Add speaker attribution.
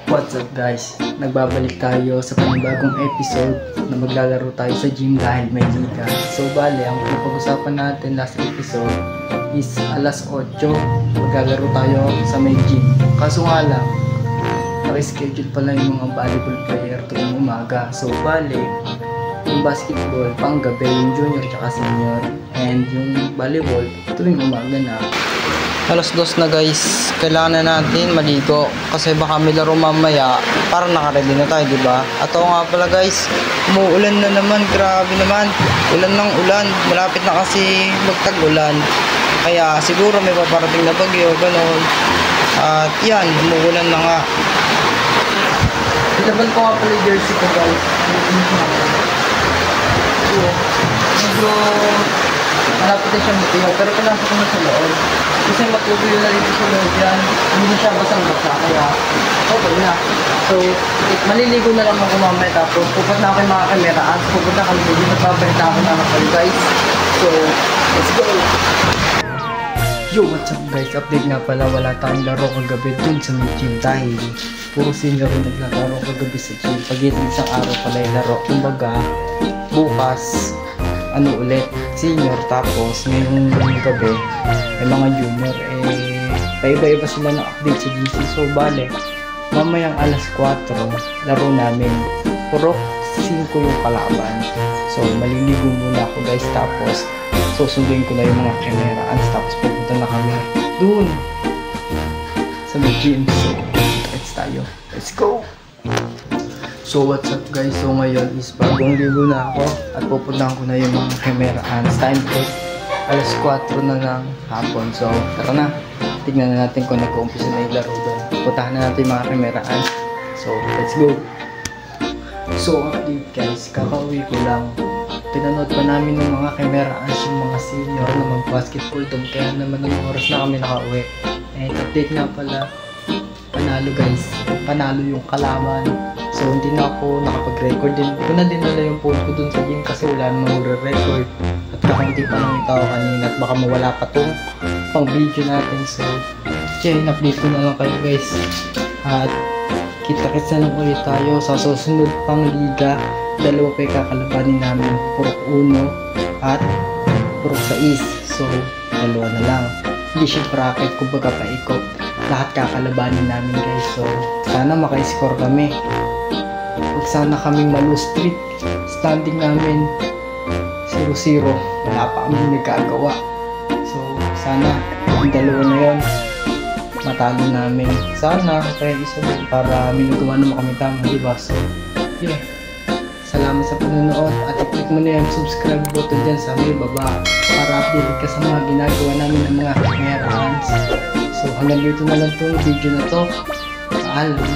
Speaker 1: What's up guys? Nagbabalik tayo sa panibagong episode na maglalaro tayo sa gym dahil may liga. So bale, ang pinapag-usapan natin last episode is alas 8 maglalaro tayo sa may gym. Kaso nga lang, naka-schedule pala yung mga volleyball player tuwing umaga. So bale, yung basketball pang gabi, yung junior tsaka senior, and yung volleyball tuwing umaga na. Alas 2 na guys, kailangan na natin maligo kasi baka may laro mamaya para naka-ready na tayo, diba? At oo nga pala guys, umuulan na naman, grabe naman, ulan ng ulan, malapit na kasi magtag-ulan, kaya siguro may paparating na bagyo, ganon. At yan, umuulan na nga. Ilaban ko nga pala yung jersey ko guys. Medyo malapit na siya matiyaw, pero kailangan ko na sa loob. Kasi matutuyo na dito sa loob yan. Hindi na siya basang-basa, kaya okay na. So, maliligo na lang ako mamaya, tapos pupunta na ako yung mga kameraan. Pupunta kami dito, nagpapahinta ako na kayo guys. So, let's go! Yo, what's up guys? Update nga pala, wala tayong laro kagabi dun sa may gym dahil puro senior yung naglalaro kagabi sa gym. Pag-itin isang araw pala yung laro. Kumbaga, bukas, ulit, senior, tapos ngayong gabi may mga junior, paiba-iba sila ng update sa GC. So bale, mamayang alas 4 laro namin, puro 5 yung kalaban. So maliligo muna ako guys, tapos susunduin ko na yung mga cameraans, tapos pupunta na kami dun sa gym. So let's tayo, let's go! So what's up guys, so ngayon is bagong ligo na ako at pupuntahan ko na yung mga cameraans. Time check, alas 4 na ng hapon. So tara na, tignan na natin kung nag-uumpisa na yung laro doon. Puntahan na natin yung mga cameraans. So let's go! So update guys, kakauwi ko lang. Pinanood pa namin ng mga cameraans yung mga senior na mag-basketball doon, kaya naman yung oras na kami nakauwi. And update nga pala, panalo guys, panalo yung kalaban. So hindi na ako nakapag-record din. Ko na dinala yung phone ko dun sa gym kasi wala namang magre-record. At kakaunti pa lang yung tao kanina at baka mawala pa tong pang video natin. So update ko na lang kayo guys. At kita-kits na lang ulit tayo sa susunod pang liga. Dalawa pa yung kakalabanin namin, Purok 1 at Purok 6. So dalawa na lang. Hindi siya bracket, kumbaga paikot. Lahat kakalabanin namin guys. So sana maka-score kami. Huwag sana kaming malose streak. Standing namin 0-0. Wala pa kami nagkagawa. So sana yung dalawa na yun matalo namin. Sana kaya isa din para may nagawa naman kami tama, diba? So yeah, salamat sa panonood at i-click mo na yung subscribe button dyan sa may baba para update ka sa mga ginagawa namin ng mga cameraans. So hanggang dito na lang itong video na to. Paalam.